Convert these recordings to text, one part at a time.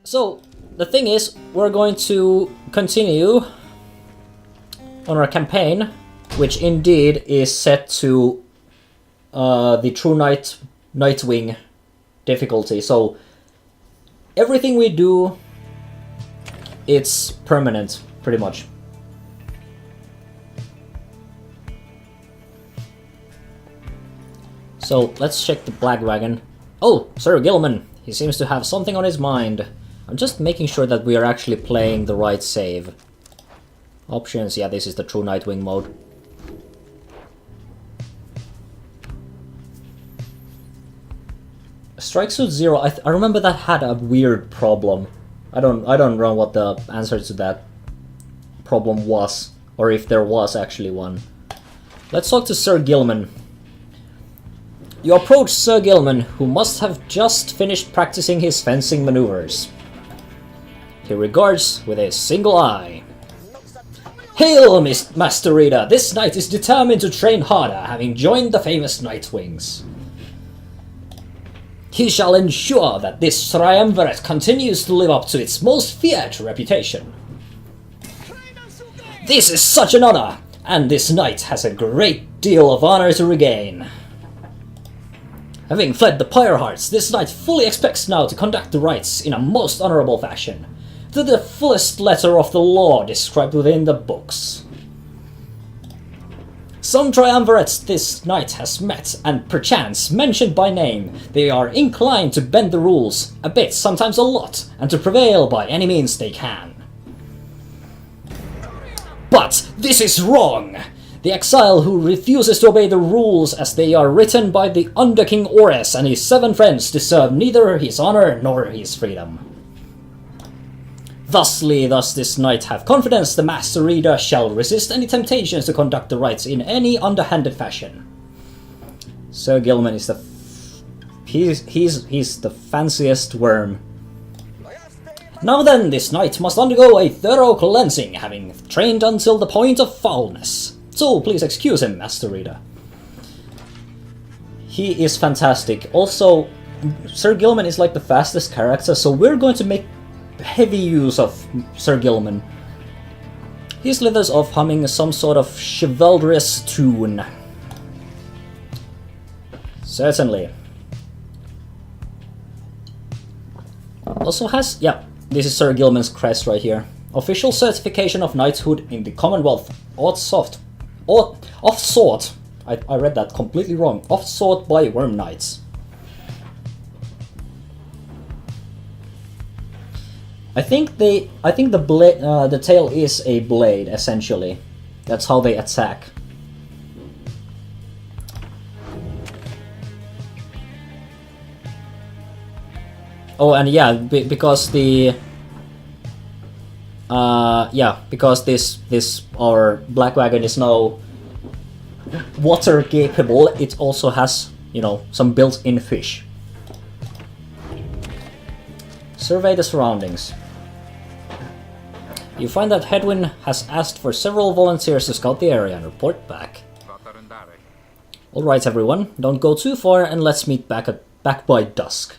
So, the thing is, we're going to continue on our campaign, which indeed is set to the True Nightwing difficulty. So, everything we do, it's permanent, pretty much. So, let's check the Black Wagon. Oh, Sir Gilman! He seems to have something on his mind. I'm just making sure that we are actually playing the right save. Options, yeah, this is the True Nightwing mode. Strike Suit Zero, I remember that had a weird problem. I don't know what the answer to that problem was, or if there was actually one. Let's talk to Sir Gilman. You approach Sir Gilman, who must have just finished practicing his fencing maneuvers. He regards with a single eye. Hail, Miss Master Rita! This knight is determined to train harder, having joined the famous Nightwings. He shall ensure that this triumvirate continues to live up to its most feared reputation. This is such an honor, and this knight has a great deal of honor to regain. Having fled the Pyre Hearts, this knight fully expects now to conduct the rites in a most honorable fashion, to the fullest letter of the law described within the books. Some triumvirates this knight has met, and perchance mentioned by name, they are inclined to bend the rules, a bit, sometimes a lot, and to prevail by any means they can. But this is wrong! The exile who refuses to obey the rules as they are written by the Under-King Ores and his 7 friends deserve neither his honor nor his freedom. Thusly does this knight have confidence the Master Reader shall resist any temptations to conduct the rites in any underhanded fashion. Sir Gilman is he's the fanciest worm. Now then, this knight must undergo a thorough cleansing, having trained until the point of foulness. So please excuse him, Master Reader. He is fantastic. Also, Sir Gilman is like the fastest character, so we're going to make heavy use of Sir Gilman. He slithers off humming some sort of chivalrous tune. Certainly. Also has, yeah, this is Sir Gilman's crest right here. Official certification of knighthood in the Commonwealth. Off-sought. I read that completely wrong. Off-sought by Worm Knights. I think the tail is a blade, essentially. That's how they attack. Oh, and yeah, because the because this our Black Wagon is now water capable, it also has, you know, some built-in fish. Survey the surroundings. You find that Hedwin has asked for several volunteers to scout the area and report back. Alright everyone, don't go too far and let's meet back by dusk.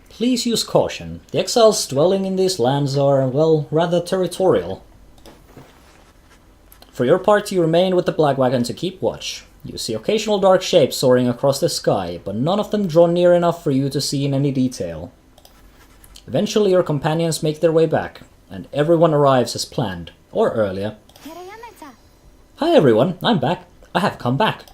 Please use caution. The exiles dwelling in these lands are, well, rather territorial. For your part, you remain with the Black Wagon to keep watch. You see occasional dark shapes soaring across the sky, but none of them draw near enough for you to see in any detail. Eventually your companions make their way back, and everyone arrives as planned, or earlier. Hi everyone, I'm back. I have come back.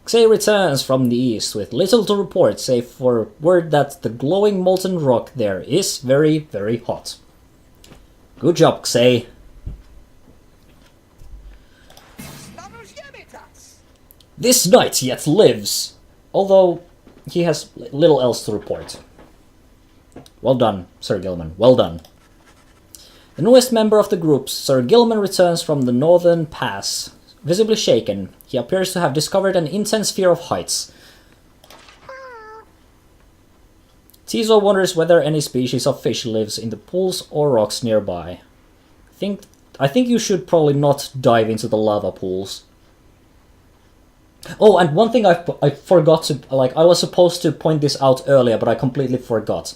Xei returns from the east with little to report save for word that the glowing molten rock there is very, very hot. Good job, Xei. This knight yet lives, although he has little else to report. Well done, Sir Gilman, well done. The newest member of the group, Sir Gilman, returns from the northern pass. Visibly shaken, he appears to have discovered an intense fear of heights. Tizo wonders whether any species of fish lives in the pools or rocks nearby. I think you should probably not dive into the lava pools. Oh, and one thing I forgot to, I was supposed to point this out earlier, but I completely forgot.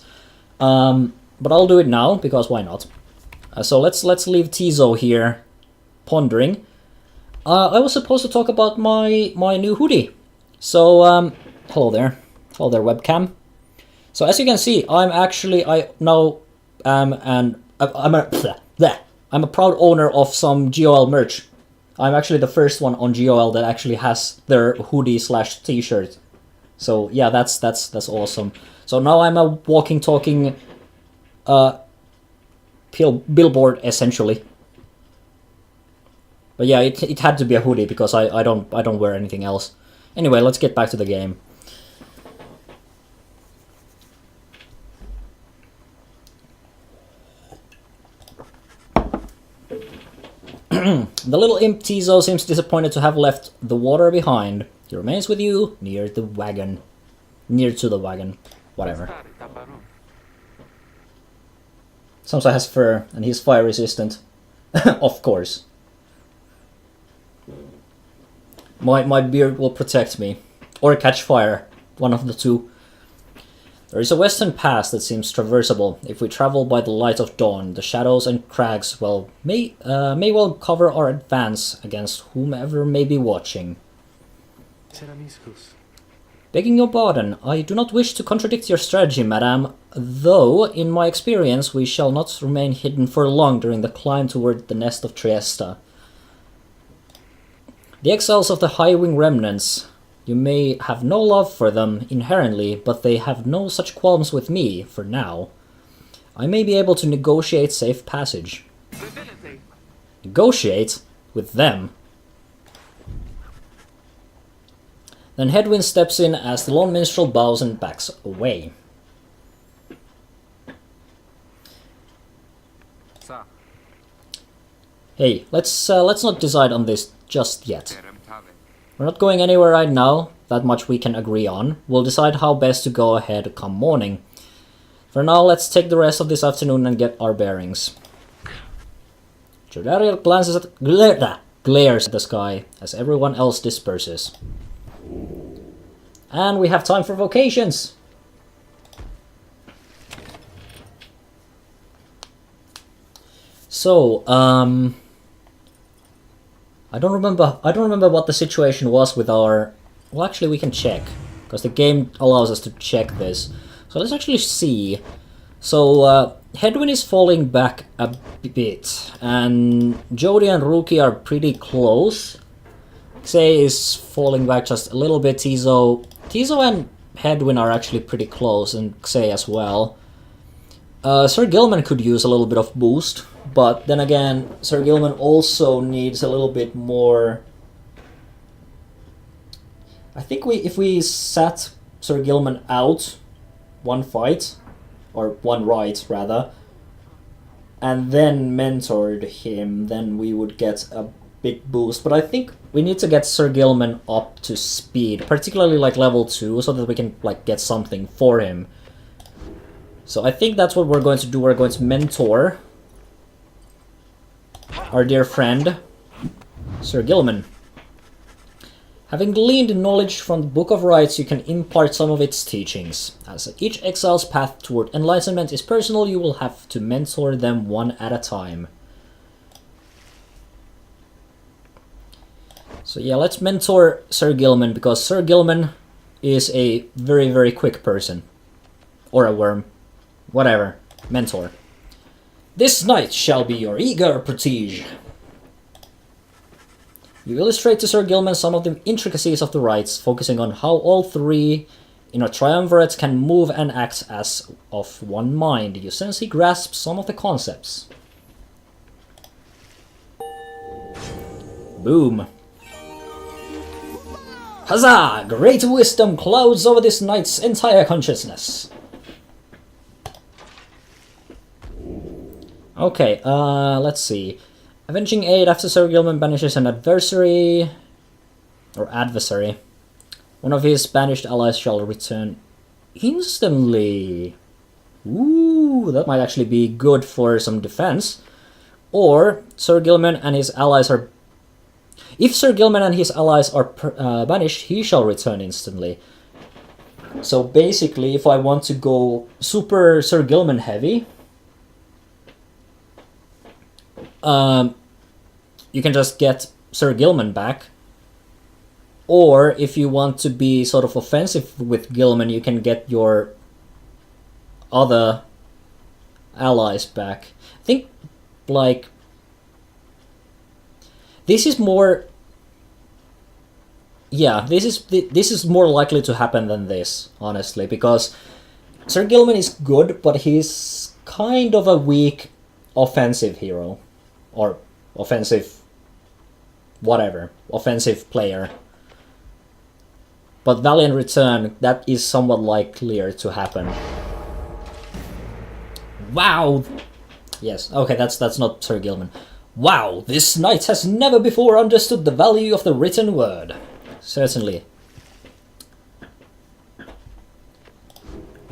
But I'll do it now, because why not? So let's leave Tizo here pondering. I was supposed to talk about my new hoodie. So, hello there. Hello there, webcam. So as you can see, I'm a proud owner of some GOL merch. I'm actually the first one on GOL that actually has their hoodie / t-shirt. So yeah, that's awesome. So now I'm a walking, talking billboard essentially. But yeah, it had to be a hoodie because I don't wear anything else. Anyway, let's get back to the game. The little imp Tizo seems disappointed to have left the water behind. He remains with you near to the wagon. Whatever. Samsai has fur and he's fire resistant. Of course. My beard will protect me. Or catch fire. One of the two. There is a western pass that seems traversable. If we travel by the light of dawn, the shadows and crags may well cover our advance against whomever may be watching. Begging your pardon, I do not wish to contradict your strategy, madame, though, in my experience, we shall not remain hidden for long during the climb toward the nest of Trieste. The exiles of the High-Wing remnants, you may have no love for them inherently, but they have no such qualms with me, for now. I may be able to negotiate safe passage. Negotiate? With them? Then Headwind steps in as the lone minstrel bows and backs away. Hey, let's not decide on this just yet. We're not going anywhere right now, that much we can agree on. We'll decide how best to go ahead come morning. For now, let's take the rest of this afternoon and get our bearings. Jodariel glares at the sky as everyone else disperses. And we have time for vocations! So, I don't remember what the situation was with our... Well, actually we can check, because the game allows us to check this. So let's actually see. So, Headwind is falling back a bit, and Jody and Rookie are pretty close. Xay is falling back just a little bit. Tizo and Headwind are actually pretty close, and Xay as well. Sir Gilman could use a little bit of boost, but then again, Sir Gilman also needs a little bit more... I think if we sat Sir Gilman out one fight, or one ride rather, and then mentored him, then we would get a big boost. But I think we need to get Sir Gilman up to speed, particularly like level 2, so that we can like get something for him. So I think that's what we're going to do. We're going to mentor our dear friend, Sir Gilman. Having gleaned knowledge from the Book of Rites, you can impart some of its teachings. As each exile's path toward enlightenment is personal, you will have to mentor them one at a time. So yeah, let's mentor Sir Gilman, because Sir Gilman is a very, very quick person. Or a worm. Whatever. Mentor. This knight shall be your eager protege. You illustrate to Sir Gilman some of the intricacies of the rites, focusing on how all three in a triumvirate can move and act as of one mind. You sense he grasps some of the concepts. Boom. Huzzah! Great wisdom clouds over this knight's entire consciousness. Okay, let's see. Avenging aid after Sir Gilman banishes an adversary. Or adversary. One of his banished allies shall return instantly. Ooh, that might actually be good for some defense. Or, Sir Gilman and his allies are... If Sir Gilman and his allies are banished, he shall return instantly. So basically, if I want to go super Sir Gilman heavy, you can just get Sir Gilman back. Or if you want to be sort of offensive with Gilman, you can get your other allies back. I think, like, this is more... Yeah, this is more likely to happen than this, honestly, because Sir Gilman is good, but he's kind of a weak offensive hero. Or offensive... whatever. Offensive player. But Valiant Return, that is somewhat likelier to happen. Wow! Yes, okay, that's not Sir Gilman. Wow, this knight has never before understood the value of the written word. Certainly.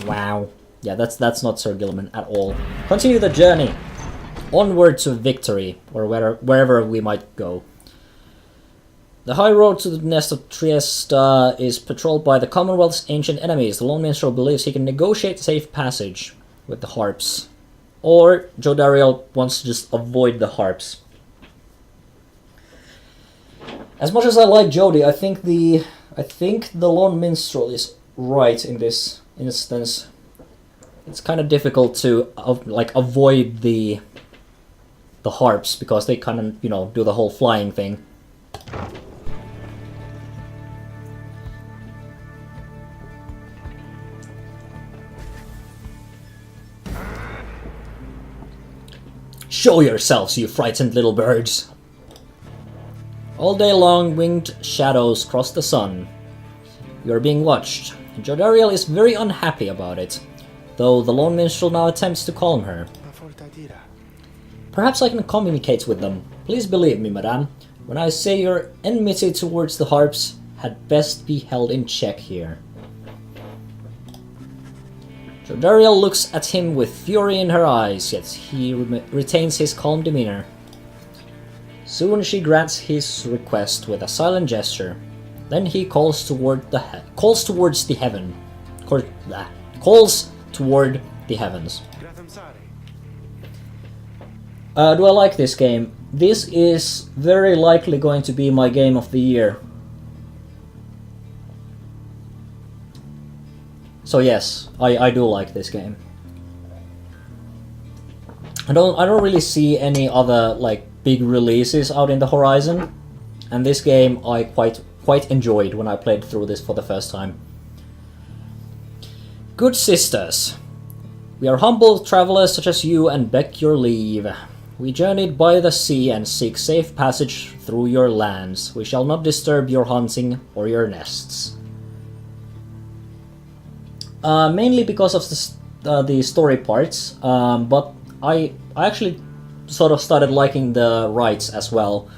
Wow. Yeah, that's not Sir Gilman at all. Continue the journey. Onward to victory, or wherever we might go. The high road to the nest of Trieste is patrolled by the Commonwealth's ancient enemies. The Lone Minstrel believes he can negotiate safe passage with the harps. Or Jodariel wants to just avoid the harps. As much as I like Jody, I think the Lone Minstrel is right in this instance. It's kind of difficult to avoid the harps because they kind of, do the whole flying thing. Show yourselves, you frightened little birds! All day long, winged shadows cross the sun. You are being watched. Jodariel is very unhappy about it, though the Lone Minstrel now attempts to calm her. Perhaps I can communicate with them. Please believe me, madame, when I say your enmity towards the harps had best be held in check here. Jodariel looks at him with fury in her eyes, yet he retains his calm demeanor. Soon she grants his request with a silent gesture. Then he calls toward the heavens. Do I like this game? This is very likely going to be my game of the year. So yes, I do like this game. I don't really see any other big releases out in the horizon, and this game I quite enjoyed when I played through this for the first time. Good sisters, we are humble travelers such as you and beg your leave. We journeyed by the sea and seek safe passage through your lands. We shall not disturb your hunting or your nests. Mainly because of the story parts, but I actually sort of started liking the rites as well.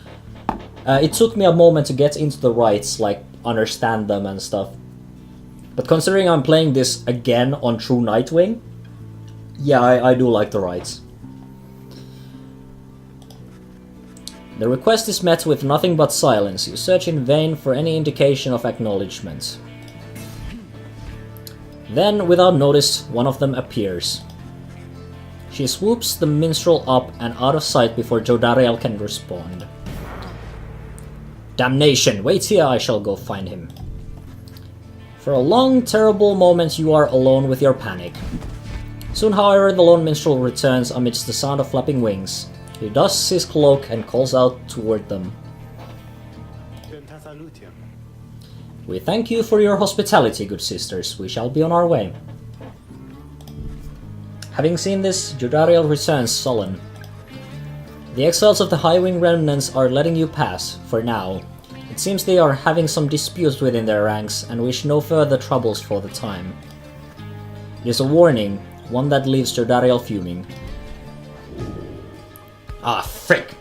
It took me a moment to get into the rites, understand them and stuff. But considering I'm playing this again on True Nightwing, yeah, I do like the rites. The request is met with nothing but silence. You search in vain for any indication of acknowledgement. Then, without notice, one of them appears. She swoops the minstrel up and out of sight before Jodariel can respond. Damnation! Wait here, I shall go find him. For a long, terrible moment you are alone with your panic. Soon, however, the lone minstrel returns amidst the sound of flapping wings. He dusts his cloak and calls out toward them. We thank you for your hospitality, good sisters. We shall be on our way. Having seen this, Jodariel returns sullen. The exiles of the High Wing remnants are letting you pass, for now. It seems they are having some disputes within their ranks and wish no further troubles for the time. It is a warning, one that leaves Jodariel fuming. Ah, frick!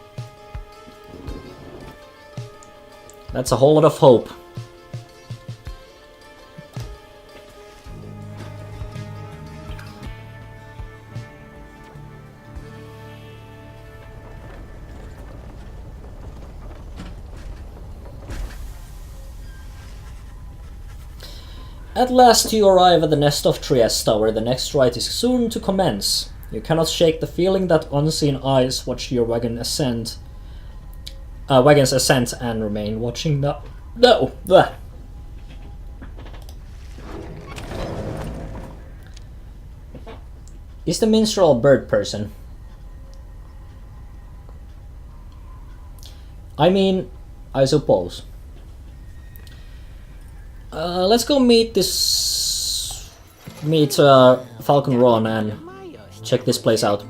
That's a whole lot of hope. At last you arrive at the nest of Trieste, where the next rite is soon to commence. You cannot shake the feeling that unseen eyes watch your wagon's ascent and remain watching the... No! Bleh. Is the minstrel a bird person? I mean, I suppose. Let's go meet Falcon Ron and check this place out.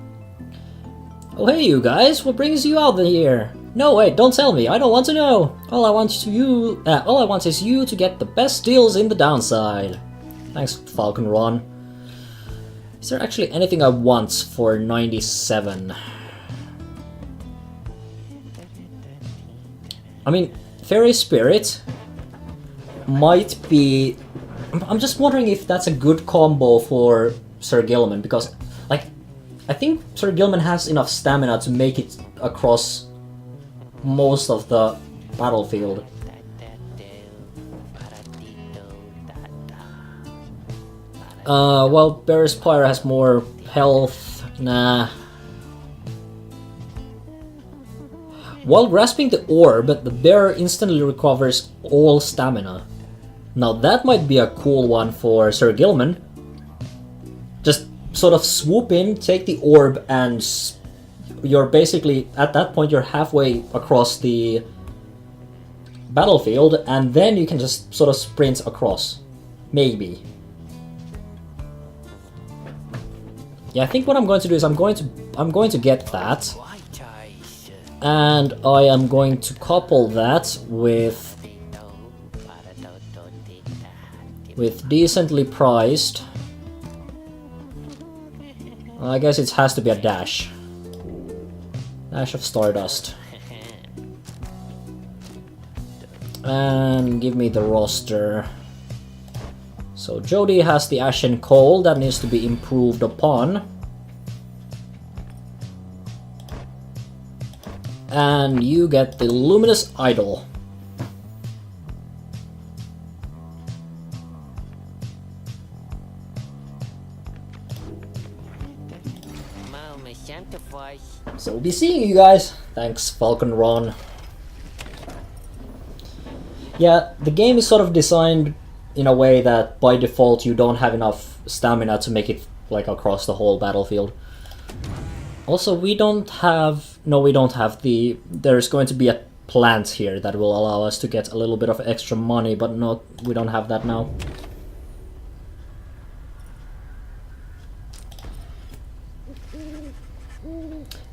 Oh hey you guys, what brings you out here? No wait, don't tell me, I don't want to know. All I want is you to get the best deals in the downside. Thanks Falcon Ron. Is there actually anything I want for 97? I mean, Fairy Spirit might be... I'm just wondering if that's a good combo for Sir Gilman, because, like, I think Sir Gilman has enough stamina to make it across most of the battlefield. Well, Bear's Pyre has more health. Nah. While grasping the orb, the bear instantly recovers all stamina. Now that might be a cool one for Sir Gilman. Just sort of swoop in, take the orb, and you're basically, at that point, you're halfway across the battlefield, and then you can just sort of sprint across. Maybe. Yeah, I think what I'm going to do is I'm going to get that. And I am going to couple that with decently priced. I guess it has to be a dash. Dash of Stardust. And give me the roster. So Jody has the Ashen Coal that needs to be improved upon. And you get the Luminous Idol. So we'll be seeing you guys. Thanks, Falcon Ron. Yeah, the game is sort of designed in a way that by default you don't have enough stamina to make it like across the whole battlefield. Also, we don't have the... There's going to be a plant here that will allow us to get a little bit of extra money, but we don't have that now.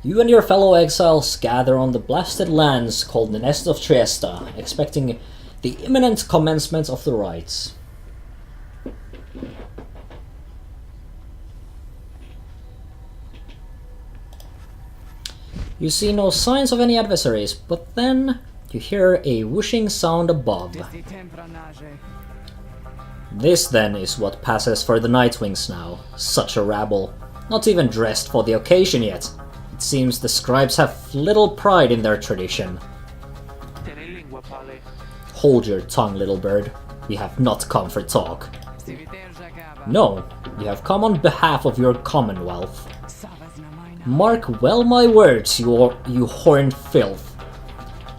You and your fellow exiles gather on the blasted lands called the Nest of Trieste, expecting the imminent commencement of the rites. You see no signs of any adversaries, but then you hear a whooshing sound above. This then is what passes for the Nightwings now. Such a rabble. Not even dressed for the occasion yet. It seems the scribes have little pride in their tradition. Hold your tongue, little bird. We have not come for talk. No, you have come on behalf of your commonwealth. Mark well my words, you horned filth.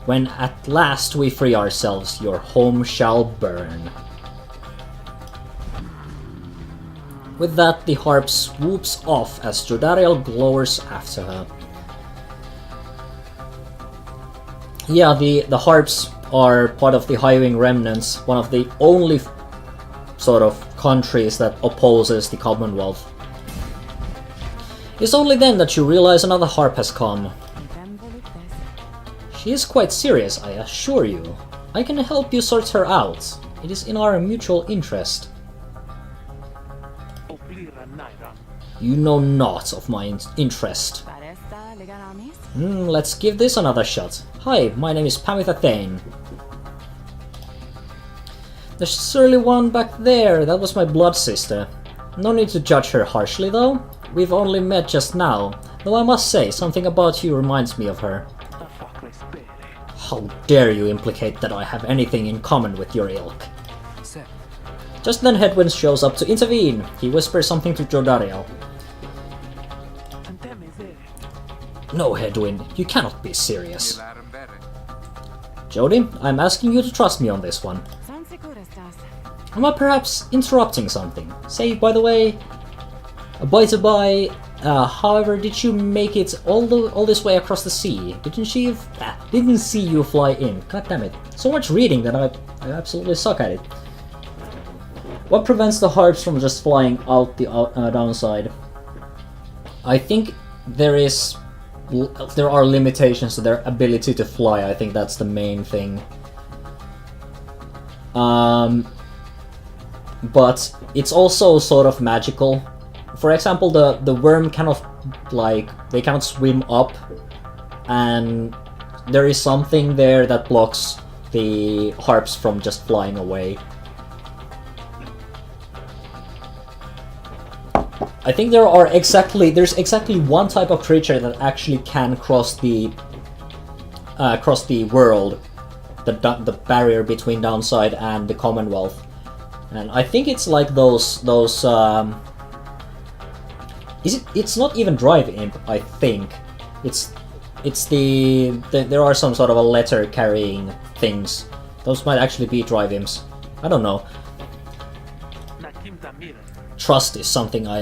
When at last we free ourselves, your home shall burn. With that, the harp swoops off as Jodariel glowers after her. Yeah, the harps are part of the Highwing Remnants, one of the only sort of countries that opposes the Commonwealth. It's only then that you realize another harp has come. She is quite serious, I assure you. I can help you sort her out. It is in our mutual interest. You know naught of my interest. Let's give this another shot. Hi, my name is Pamitha Thane. There's surely one back there. That was my blood sister. No need to judge her harshly, though. We've only met just now, though I must say, something about you reminds me of her. How dare you implicate that I have anything in common with your ilk? Just then Headwind shows up to intervene. He whispers something to Jodariel. No, Headwind, you cannot be serious. Jody, I'm asking you to trust me on this one. Am I perhaps interrupting something? Say, by the way, however, did you make it all this way across the sea? Didn't see you fly in. God damn it. So much reading that I absolutely suck at it. What prevents the harps from just flying out the downside? I think there are limitations to their ability to fly. I think that's the main thing. But it's also sort of magical. For example, the worm cannot, they cannot swim up, and there is something there that blocks the harps from just flying away. I think there's exactly one type of creature that actually can cross the world, the barrier between Downside and the Commonwealth, and I think it's like those. It's not even Drive Imp. I think it's there are some sort of a letter carrying things. Those might actually be Drive Imps. I don't know. Trust is something I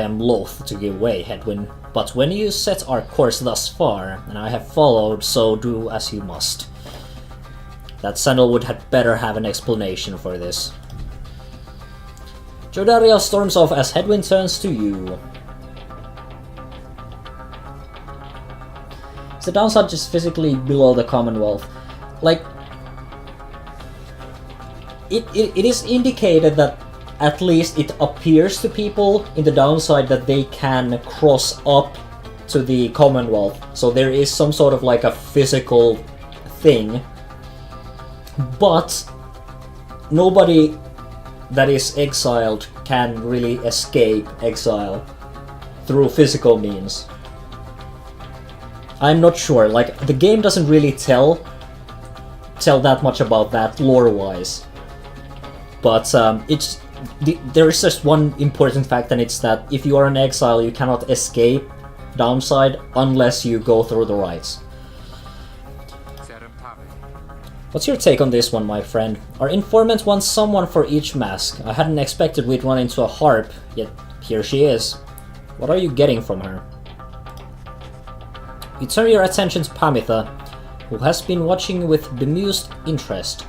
am loath to give away, Headwind, but when you set our course thus far, and I have followed, so do as you must. That Sandalwood had better have an explanation for this. Jodariel storms off as Headwind turns to you. Is the Downside just physically below the Commonwealth? It is indicated that at least it appears to people in the Downside that they can cross up to the Commonwealth. So there is some sort of a physical thing. But nobody that is exiled can really escape exile through physical means. I'm not sure, the game doesn't really tell that much about that lore-wise. But there is just one important fact, and it's that if you are an exile, you cannot escape Downside unless you go through the rites. What's your take on this one, my friend? Our informant wants someone for each mask. I hadn't expected we'd run into a harp, yet here she is. What are you getting from her? You turn your attention to Pamitha, who has been watching with bemused interest.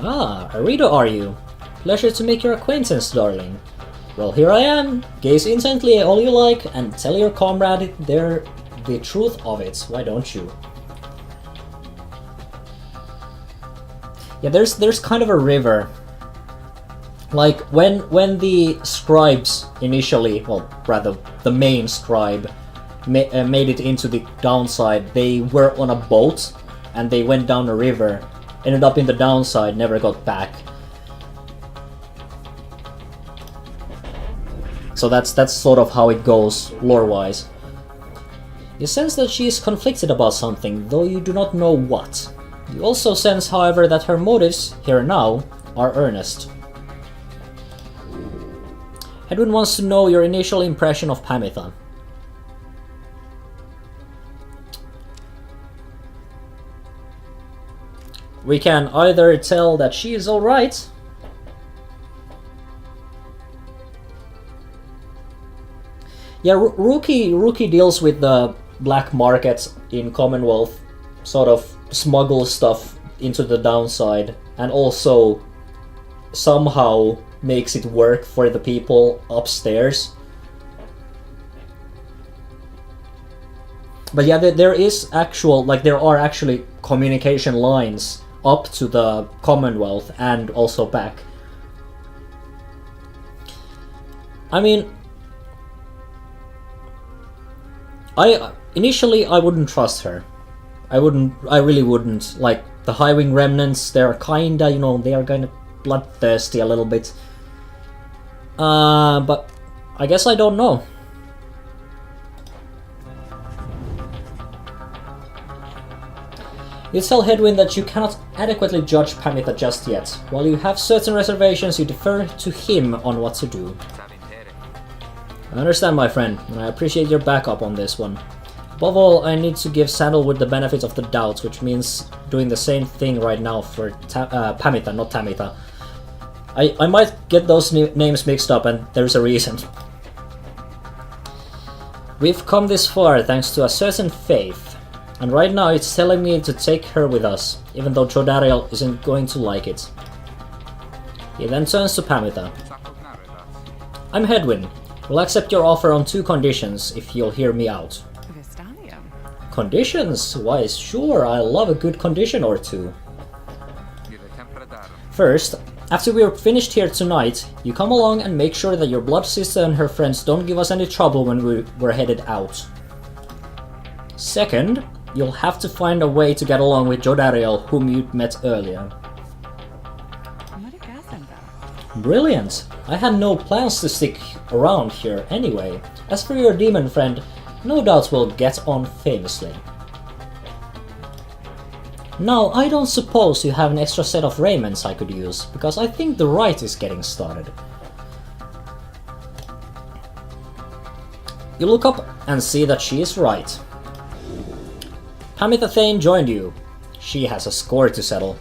Ah, Arito are you? Pleasure to make your acquaintance, darling. Well, here I am. Gaze intently all you like, and tell your comrade the truth of it. Why don't you? Yeah, there's kind of a river. When the scribes initially, well, rather the main scribe, made it into the Downside, they were on a boat, and they went down a river, ended up in the Downside, never got back. So that's sort of how it goes, lore-wise. You sense that she is conflicted about something, though you do not know what. You also sense, however, that her motives, here and now, are earnest. Edwin wants to know your initial impression of Pamitha. We can either tell that she is alright, yeah, Rookie deals with the black market in Commonwealth, sort of smuggle stuff into the Downside, and also somehow makes it work for the people upstairs. But yeah, there are actually communication lines up to the Commonwealth and also back. I mean, initially I wouldn't trust her. I really wouldn't. Like, the Highwing remnants, they're kinda, they are kinda bloodthirsty a little bit. But I guess I don't know. You tell Hedwyn that you cannot adequately judge Pamitha just yet. While you have certain reservations, you defer to him on what to do. I understand, my friend, and I appreciate your backup on this one. Above all, I need to give Sandalwood the benefit of the doubt, which means doing the same thing right now for Pamitha, not Tamitha. I might get those names mixed up, and there's a reason. We've come this far thanks to a certain faith, and right now it's telling me to take her with us, even though Jodariel isn't going to like it. He then turns to Pamitha. I'm Hedwyn. We'll accept your offer on 2 conditions, if you'll hear me out. Conditions? Why, sure, I love a good condition or 2. First, after we're finished here tonight, you come along and make sure that your blood sister and her friends don't give us any trouble when we're headed out. Second, you'll have to find a way to get along with Jodariel, whom you met earlier. Brilliant! I had no plans to stick around here anyway. As for your demon friend, no doubt we'll get on famously. Now, I don't suppose you have an extra set of raiments I could use, because I think the rite is getting started. You look up and see that she is right. Pamitha Thane joined you. She has a score to settle.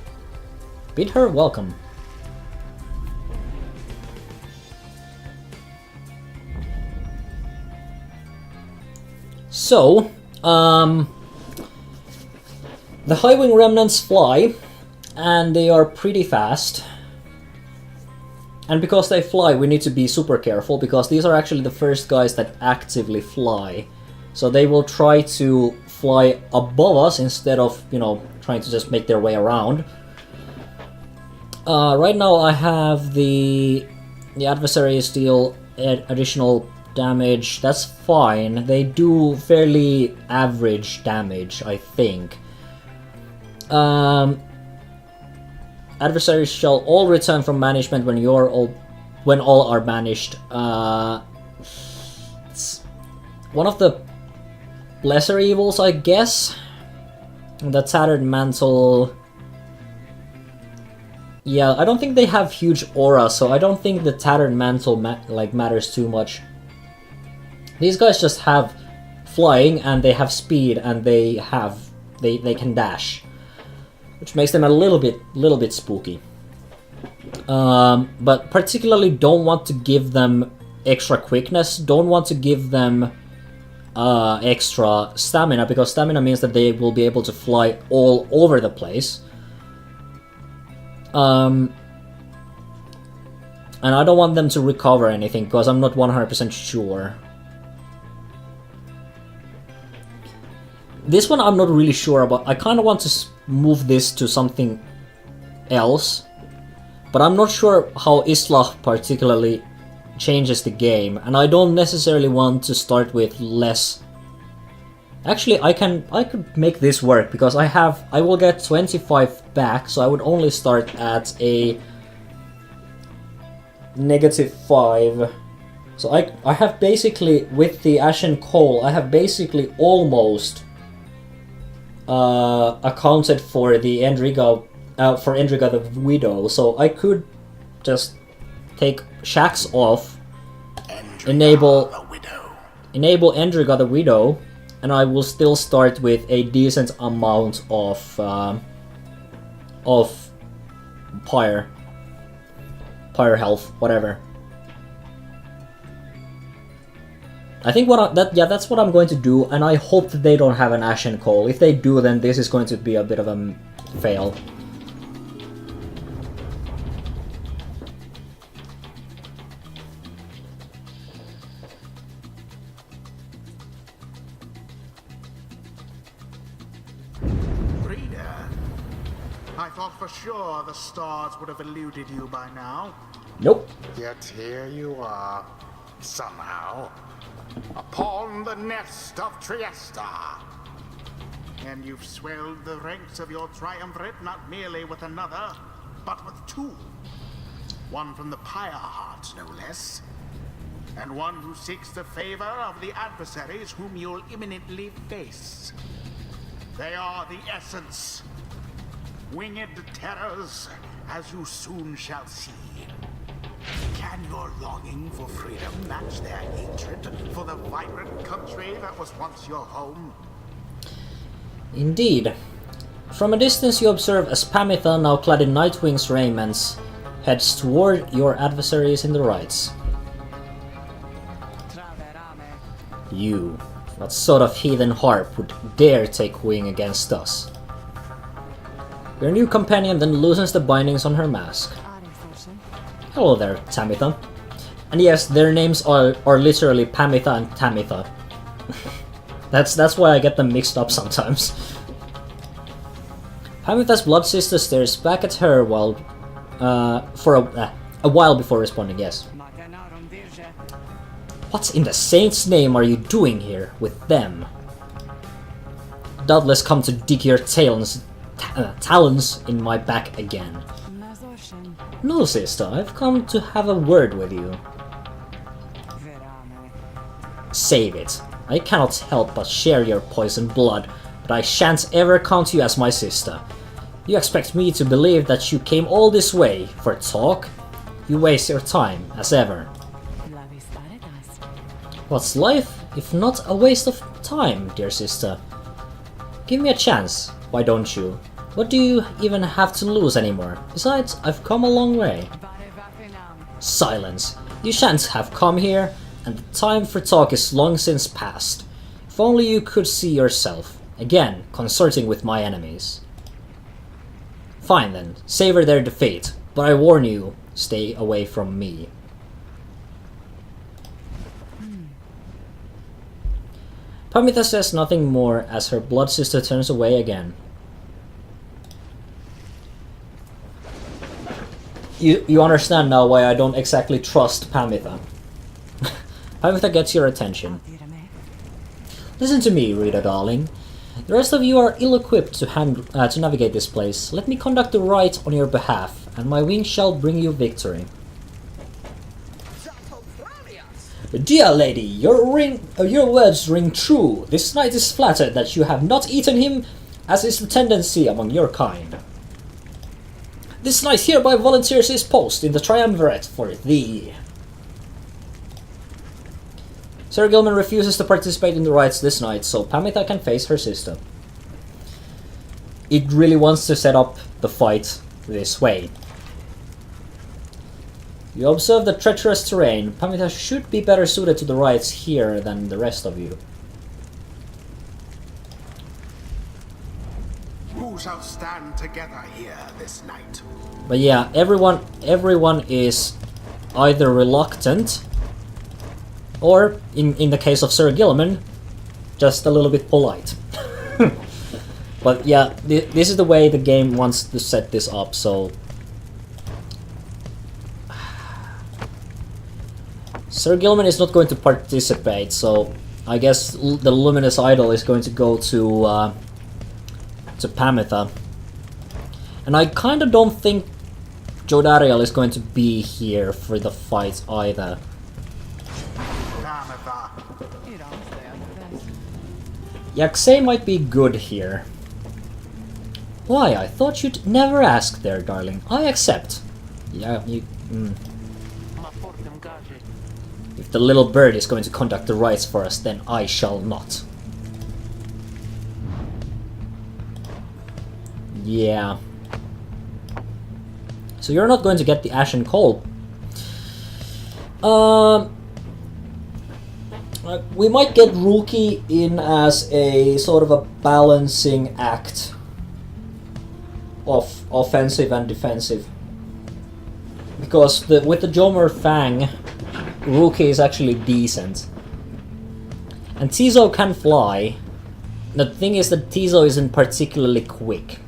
Bid her welcome. So, the Highwing Remnants fly, and they are pretty fast. And because they fly, we need to be super careful, because these are actually the first guys that actively fly. So they will try to fly above us instead of, you know, trying to just make their way around. Right now I have the adversaries deal additional damage. That's fine. They do fairly average damage, I think. Adversaries shall all return from banishment when all are banished. It's one of the lesser evils, I guess. The Tattered Mantle. Yeah, I don't think they have huge aura, so I don't think the Tattered Mantle matters too much. These guys just have flying, and they have speed, and they can dash, which makes them a little bit spooky. But particularly don't want to give them extra quickness. Don't want to give them extra stamina, because stamina means that they will be able to fly all over the place. And I don't want them to recover anything, because I'm not 100% sure. This one I'm not really sure about. I kind of want to move this to something else, but I'm not sure how Islah particularly changes the game, and I don't necessarily want to start with less. Actually, I could make this work, because I will get 25 back, so I would only start at a -5. So I have basically, with the Ashen Coal, I have basically almost accounted for the Endriga, the Widow, so I could just take Shax off, enable Endriga the Widow, and I will still start with a decent amount of Pyre health, whatever. I think that's what I'm going to do, and I hope that they don't have an Ashen Coal. If they do, then this is going to be a bit of a fail. Reader, I thought for sure the stars would have eluded you by now. Nope. Yet here you are, somehow, upon the nest of Trieste. And you've swelled the ranks of your triumvirate not merely with another, but with 2. One from the Pyre heart, no less. And one who seeks the favor of the adversaries whom you'll imminently face. They are the essence. Winged terrors, as you soon shall see. Can your longing for freedom match their hatred for the vibrant country that was once your home? Indeed. From a distance you observe as Pamitha, now clad in Nightwing's raiments, heads toward your adversaries in the rights. You. What sort of heathen harp would dare take wing against us? Your new companion then loosens the bindings on her mask. Hello there, Tamitha. And yes, their names are literally Pamitha and Tamitha. that's why I get them mixed up sometimes. Pamitha's blood sister stares back at her while for a while before responding. Yes. What in the saint's name are you doing here with them? Doubtless come to dig your talons in my back again. No, sister, I've come to have a word with you. Save it. I cannot help but share your poisoned blood, but I shan't ever count you as my sister. You expect me to believe that you came all this way for talk? You waste your time, as ever. What's life, if not a waste of time, dear sister? Give me a chance, why don't you? What do you even have to lose anymore? Besides, I've come a long way. Silence. You shan't have come here, and the time for talk is long since past. If only you could see yourself, again, consorting with my enemies. Fine then, savor their defeat, but I warn you, stay away from me. Pamitha says nothing more as her blood sister turns away again. You understand now why I don't exactly trust Pamitha. Pamitha gets your attention. Listen to me, Rita darling. The rest of you are ill-equipped to navigate this place. Let me conduct the rite on your behalf, and my wings shall bring you victory. Dear lady, your words ring true. This knight is flattered that you have not eaten him, as is the tendency among your kind. This knight hereby volunteers his post in the triumvirate for thee. Sir Gilman refuses to participate in the rites this night, so Pamitha can face her sister. It really wants to set up the fight this way. You observe the treacherous terrain. Pamitha should be better suited to the rites here than the rest of you. Who shall stand together here this night? But yeah, everyone is either reluctant, or in the case of Sir Gilman, just a little bit polite. But yeah, this is the way the game wants to set this up, so Sir Gilman is not going to participate, so I guess the Luminous Idol is going to go to Pamitha. And I kinda don't think Jodariel is going to be here for the fight either. Yaksei might be good here. Why, I thought you'd never ask there, darling. I accept. Yeah, you... If the little bird is going to conduct the rites for us, then I shall not. Yeah. So you're not going to get the Ashen Coal. We might get Rookie in as a sort of a balancing act of offensive and defensive. Because with the Jomer Fang, Rookie is actually decent. And Tizo can fly. The thing is that Tizo isn't particularly quick.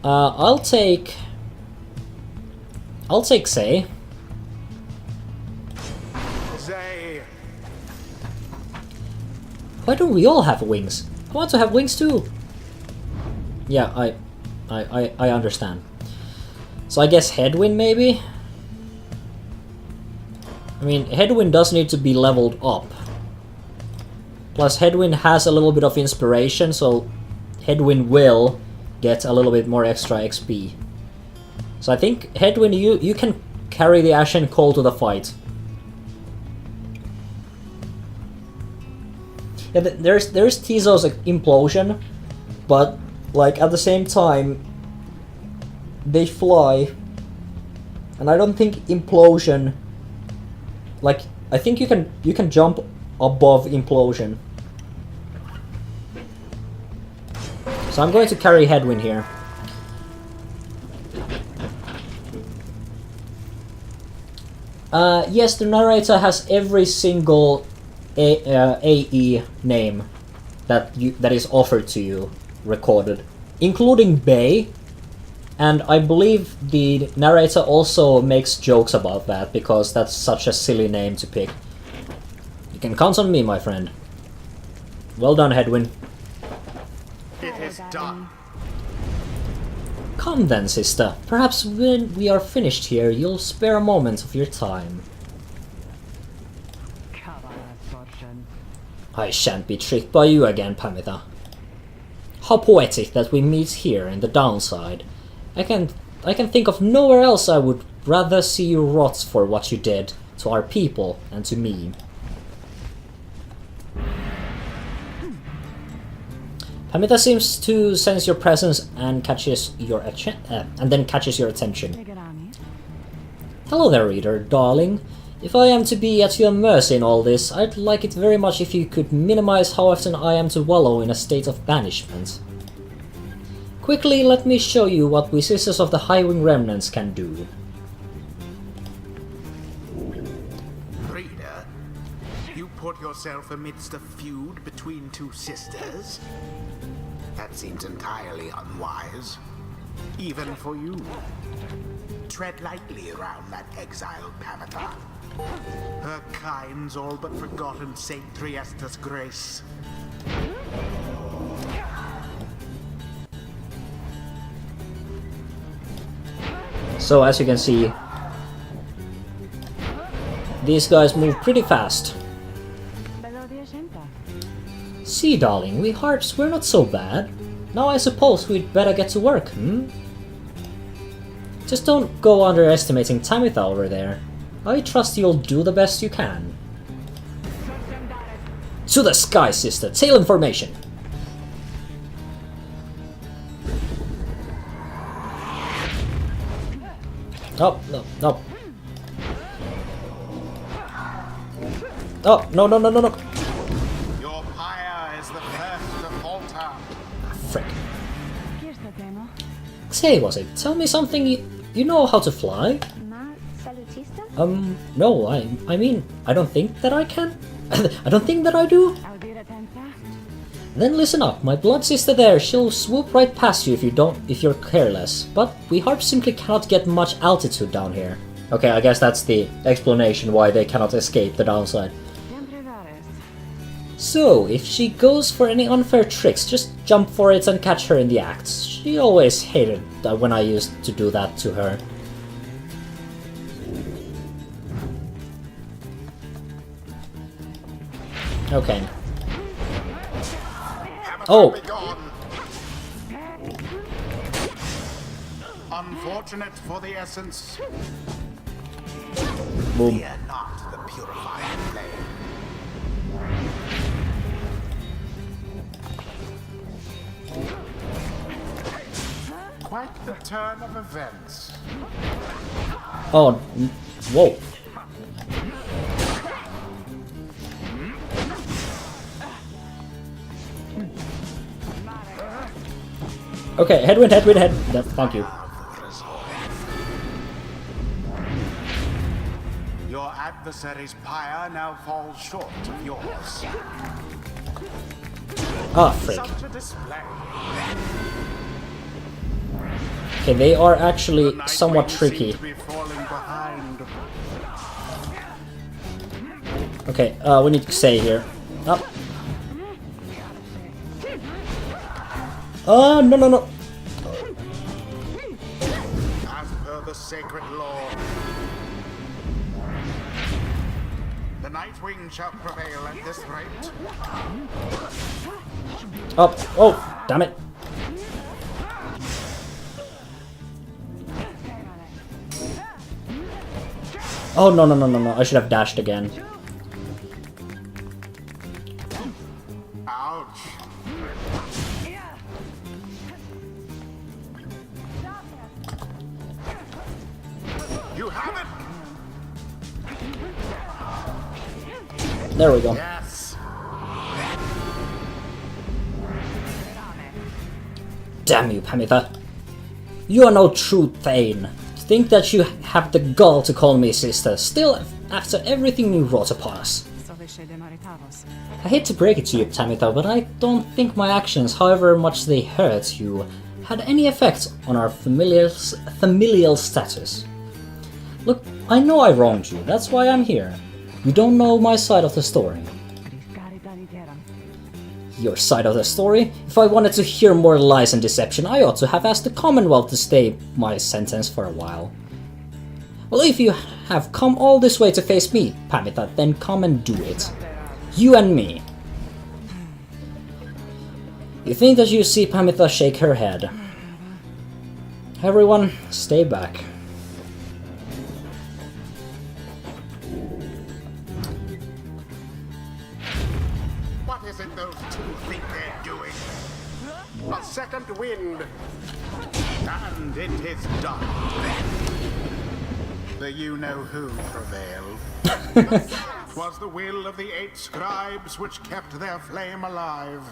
I'll take Say. Why don't we all have wings? I want to have wings too. Yeah, I understand. So I guess Headwind maybe? I mean, Headwind does need to be leveled up. Plus Headwind has a little bit of inspiration, so Headwind will get a little bit more extra XP. So I think Headwind, you can carry the Ashen Coal to the fight. Yeah, there's Tizo's implosion, but like at the same time they fly, and I don't think implosion. Like I think you can jump above implosion. So I'm going to carry Headwind here. Yes, the narrator has every single AE name that is offered to you recorded, including Bay, and I believe the narrator also makes jokes about that because that's such a silly name to pick. You can count on me, my friend. Well done, Headwind. It is done. Come then, sister. Perhaps when we are finished here, you'll spare a moment of your time. I shan't be tricked by you again, Pamitha. How poetic that we meet here in the downside. I can think of nowhere else I would rather see you rot for what you did to our people and to me. Pamitha seems to sense your presence and catches your attention. Hello there, reader, darling. If I am to be at your mercy in all this, I'd like it very much if you could minimize how often I am to wallow in a state of banishment. Quickly, let me show you what we Sisters of the Highwing Remnants can do. Reader, you put yourself amidst a feud between two sisters? That seems entirely unwise. Even for you. Tread lightly around that exiled Pamitha. Her kind's all but forgotten Saint Triesta's grace. So as you can see, these guys move pretty fast. See, darling, we Harps, we're not so bad. Now I suppose we'd better get to work, hmm? Just don't go underestimating Tamitha over there. I trust you'll do the best you can. To the sky, sister! Tail information! Oh, no, no. Oh, no, no, no, no, no. Your pyre is the first to falter. Frick. Say, was it? Tell me something. You know how to fly? No, I mean, I don't think that I can. I don't think that I do. Then listen up, my blood sister there, she'll swoop right past you if you're careless. But we Harps simply cannot get much altitude down here. Okay, I guess that's the explanation why they cannot escape the downside. So, if she goes for any unfair tricks, just jump for it and catch her in the act. She always hated when I used to do that to her. Okay. Oh! Unfortunate for the essence. Boom. Fear not the purifying flame. Quite the turn of events. Oh, whoa. Okay, headwind, thank you. Your adversary's pyre now falls short of yours. Ah, frick. Such a display. Okay, they are actually The somewhat Nightwing tricky. seem to be falling behind. Okay, we need to say here. Up. Oh, no, no, no. As per the sacred law, the Nightwing shall prevail at this rate. Oh, damn it. Oh, no. I should have dashed again. Ouch. You have it! There we go. Yes. Damn you, Pamitha. You are no true Thane. To think that you have the gall to call me sister, still after everything you wrought upon us. I hate to break it to you, Pamitha, but I don't think my actions, however much they hurt you, had any effect on our familial status. Look, I know I wronged you, that's why I'm here. You don't know my side of the story. Your side of the story? If I wanted to hear more lies and deception, I ought to have asked the Commonwealth to stay my sentence for a while. Well, if you have come all this way to face me, Pamitha, then come and do it. You and me. You think that you see Pamitha shake her head. Everyone, stay back. What is it those two think they're doing? A second wind. And it is done. The you-know-who prevailed. Was the will of the 8 scribes which kept their flame alive.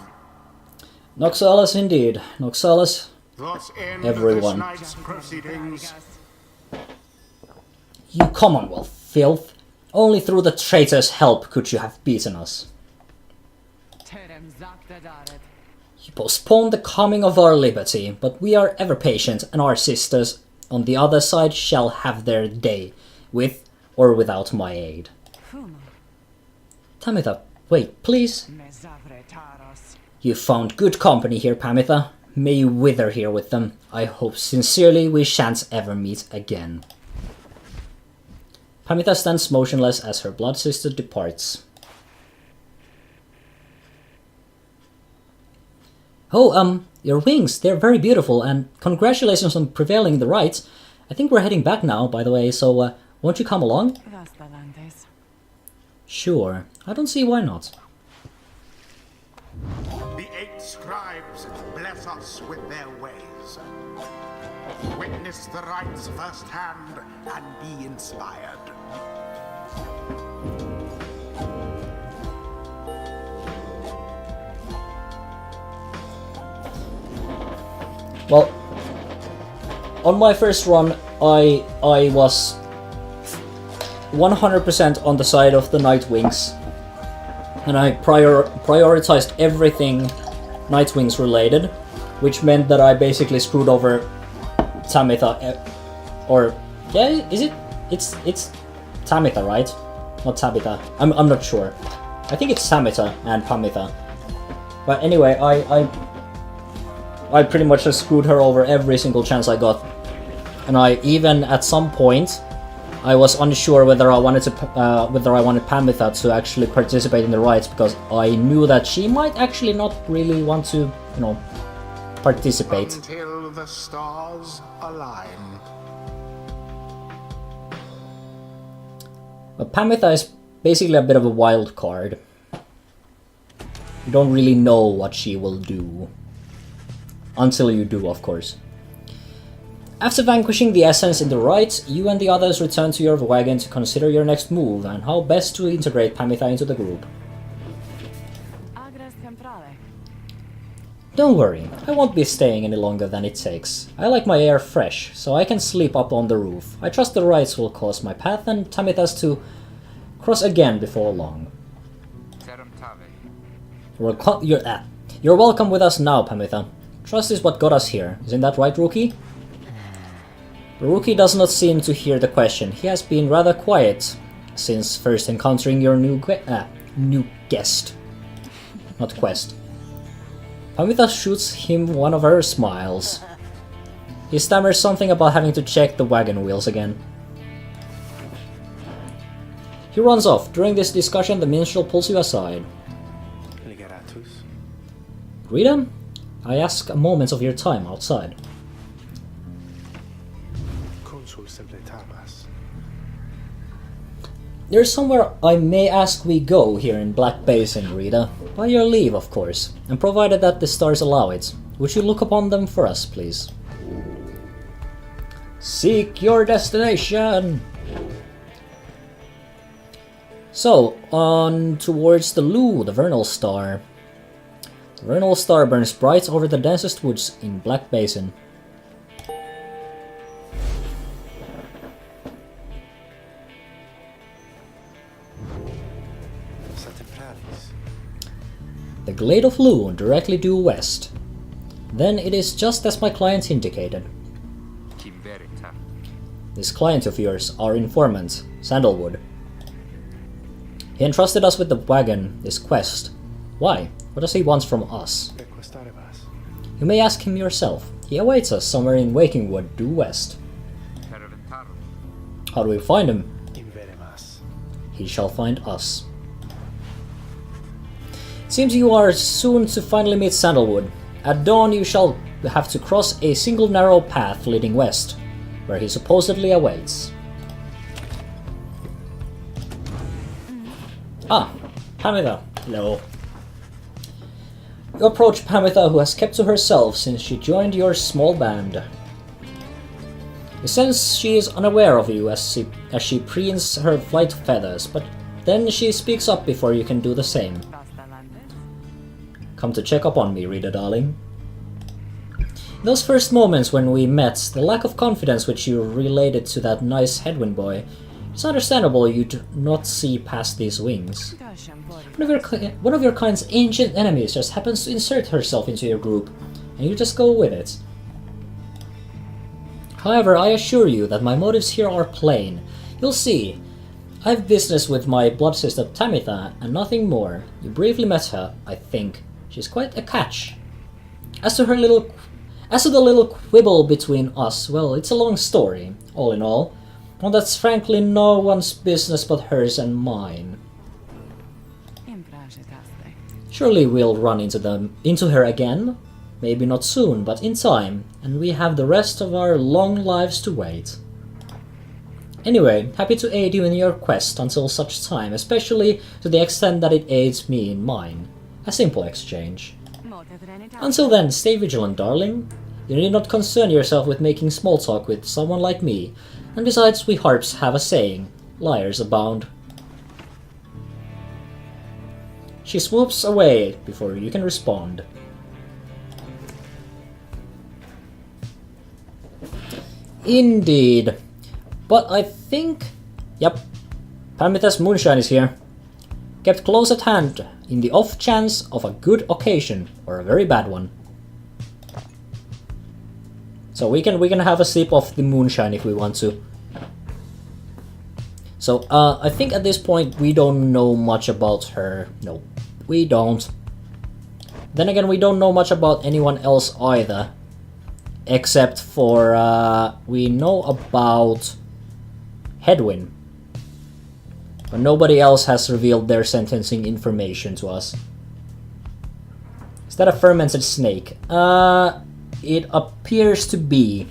Noxalis indeed. Noxalis. Thus end Everyone. this night's proceedings. You Commonwealth filth. Only through the traitor's help could you have beaten us. You postponed the coming of our liberty, but we are ever patient, and our sisters on the other side shall have their day, with or without my aid. Pamitha, wait, please. You found good company here, Pamitha. May you wither here with them. I hope sincerely we shan't ever meet again. Pamitha stands motionless as her blood sister departs. Oh, your wings, they're very beautiful, and congratulations on prevailing the rights. I think we're heading back now, by the way, so won't you come along? Sure, I don't see why not. The 8 scribes bless us with their ways. Witness the rites firsthand and be inspired. Well, on my first run, I was 100% on the side of the Nightwings, and I prioritized everything Nightwings related, which meant that I basically screwed over Tamitha, or yeah, is it? It's Tamitha, right? Not Tabitha. I'm not sure. I think it's Tamitha and Pamitha. But anyway, I pretty much just screwed her over every single chance I got, and I even at some point I was unsure whether I wanted Pamitha to actually participate in the rites, because I knew that she might actually not really want to, you know, participate. Until the stars align. But Pamitha is basically a bit of a wild card. You don't really know what she will do. Until you do, of course. After vanquishing the essence in the rites, you and the others return to your wagon to consider your next move and how best to integrate Pamitha into the group. Don't worry, I won't be staying any longer than it takes. I like my air fresh, so I can sleep up on the roof. I trust the rites will cause my path and Pamitha's to cross again before long. You're welcome with us now, Pamitha. Trust is what got us here, isn't that right, Rookie? The Rookie does not seem to hear the question. He has been rather quiet since first encountering your new guest. Not quest. Pamitha shoots him one of her smiles. He stammers something about having to check the wagon wheels again. He runs off. During this discussion, the minstrel pulls you aside. Ligeratus. Rita, I ask a moment of your time outside. Consul simpletamas. There's somewhere I may ask we go here in Black Basin, Rita. By your leave, of course, and provided that the stars allow it. Would you look upon them for us, please? Seek your destination! So, on towards the Lu, the Vernal Star. The Vernal Star burns bright over the densest woods in Black Basin. The Glade of Lu, directly due west. Then it is just as my client indicated. This client of yours, our informant, Sandalwood. He entrusted us with the wagon, this quest. Why? What does he want from us? You may ask him yourself. He awaits us somewhere in Wakingwood, due west. How do we find him? He shall find us. Seems you are soon to finally meet Sandalwood. At dawn you shall have to cross a single narrow path leading west, where he supposedly awaits. Ah, Pamitha. Hello. You approach Pamitha, who has kept to herself since she joined your small band. You sense she is unaware of you as she preens her flight feathers, but then she speaks up before you can do the same. Come to check up on me, Rita darling. In those first moments when we met, the lack of confidence which you related to that nice Headwind boy, it's understandable you do not see past these wings. One of your kind's ancient enemies just happens to insert herself into your group, and you just go with it. However, I assure you that my motives here are plain. You'll see. I have business with my blood sister Tamitha, and nothing more. You briefly met her, I think. She's quite a catch. As to the little quibble between us, well, it's a long story, all in all. One that's frankly no one's business but hers and mine. Surely we'll run into her again. Maybe not soon, but in time, and we have the rest of our long lives to wait. Anyway, happy to aid you in your quest until such time, especially to the extent that it aids me in mine. A simple exchange. Until then, stay vigilant, darling. You need not concern yourself with making small talk with someone like me, and besides, we harps have a saying, liars abound. She swoops away before you can respond. Indeed. But I think... Yep. Pamitha's moonshine is here. Kept close at hand, in the off chance of a good occasion, or a very bad one. So we can have a sip of the moonshine if we want to. So, I think at this point we don't know much about her. No, we don't. Then again, we don't know much about anyone else either. Except for, we know about Headwind. But nobody else has revealed their sentencing information to us. Is that a fermented snake? It appears to be.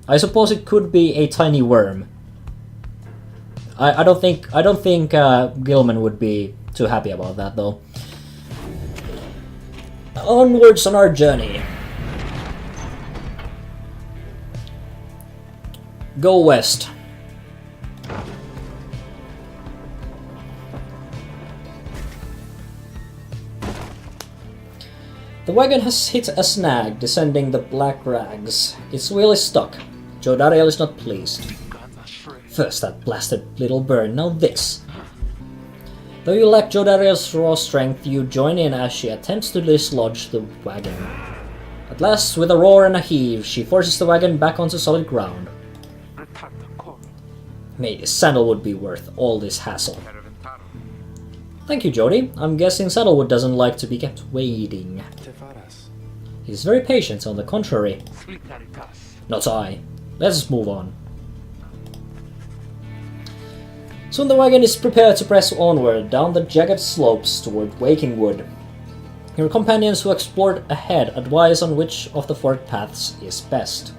I suppose it could be a tiny worm. I don't think Gilman would be too happy about that though. Onwards on our journey. Go west. The wagon has hit a snag descending the black rags. Its wheel is stuck. Jodariel is not pleased. First that blasted little burn, now this. Though you lack Jodariel's raw strength, you join in as she attempts to dislodge the wagon. At last, with a roar and a heave, she forces the wagon back onto solid ground. May this Sandalwood be worth all this hassle. Thank you, Jody. I'm guessing Sandalwood doesn't like to be kept waiting. He's very patient, on the contrary. Not I. Let's move on. Soon the wagon is prepared to press onward down the jagged slopes toward Waking Wood. Your companions who explored ahead advise on which of the fork paths is best.